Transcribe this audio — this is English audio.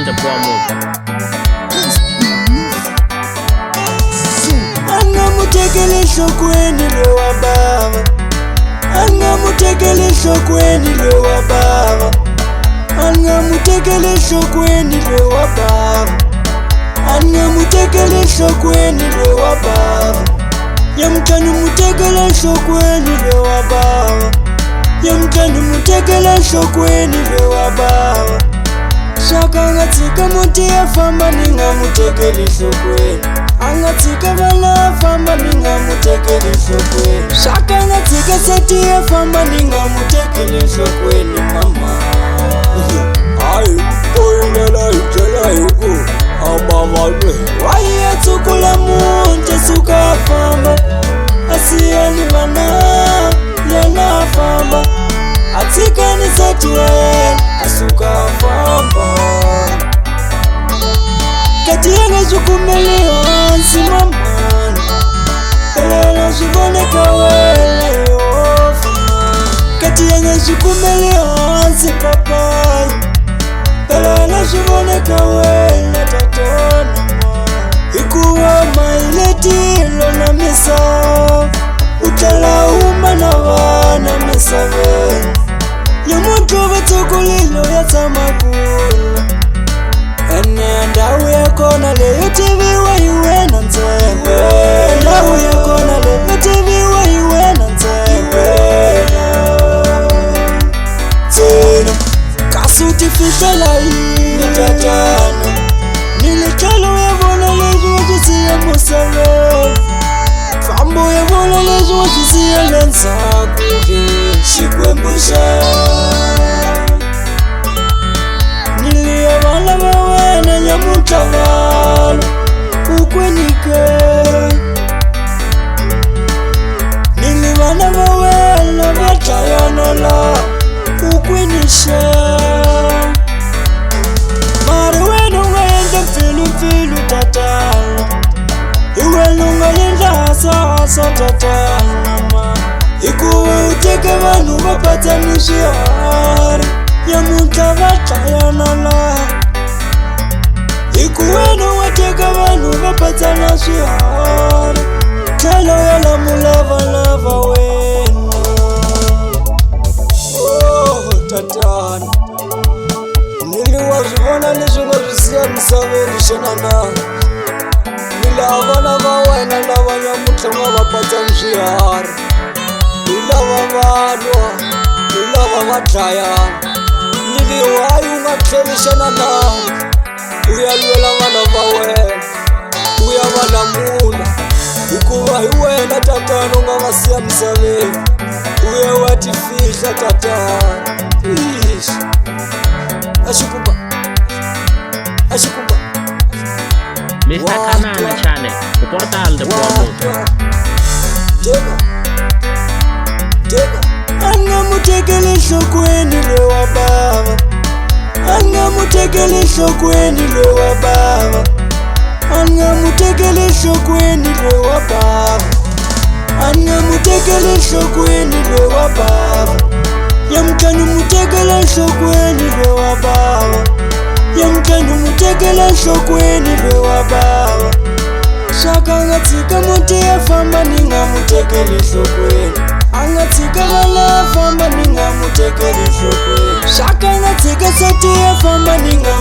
portal the promo. Angamutekelesho kweni lo wababa, angamutekelesho kweni lo wababa, angamutekelesho kweni lo wababa, angamutekelesho kweni lo wababa, yamkani mutekelesho kweni lo wababa, yamkani mutekelesho kweni lo wababa. Shaka ngatsika muti yafamba ningamutekelesho kweni, angatsika vala famba ningamutekelesho kweni, shaka ngatsika seti yafamba ningamutekelesho kweni mama. Ayi boyinela ijela yuko abavalwe wayetukula munte suka famba asiyani vana yana famba atsika ni seti asuka famba kati yanga zukumele hansi mamani elela zuboneka wele ofa kati yanga zukumele hansi papai elela zuboneka wele tatona ikuwa mailetilo na misa utala uma na wana misave nyamuntu betukulilo ya tamakula ene ndawu yakona leyo TV waiwena nzembe ndawu yakona leyo TV waiwena nzembe tsena kasuti fitela hii tatana nilikalo yabona lezo wajisiya musave fambo yabona lezo wajisiya lensaku shikwembusha niliyabala bawena nyamutavalo ukwenike nilibana bawena batayanala ukwenisha mari wena ungayenda mfilu tatala iwena ungayenda asa tatala ikuwe uteke vanhu vapatsanishihari nyamuta vatayanala ikuwena wateka vanhu vapatsana swihari tlhelo yala mulavalava wena tatana niliwa swivona leswi nga swi siya misaveni xanana nilavana va wena lava nyamutlha nga vapatsani swihari nilava vanwa nilava va dlayana niliwayi u nga tlhelixana nawu uya lwela vana va wena uya va lamula hikuva hi wena tatana u nga va siya misaveni uya wa tifihla tatana ixi axikuba Mr. Kanana channel the portal the promo. Angamutekelesho kweni lo wababa, angamutekelesho kweni lo wababa, angamutekelesho kweni lo wababa, angamutekelesho kweni lo wababa, yamkani mutekelesho kweni lo wababa, yamkani mutekelesho kweni lo wababa. Shaka ngatsika muti yafamba ningamutekelesho kweni, angatsika vala famba ningamutekelesho kweni, shaka ngatsika seti yafamba ningamutekelesho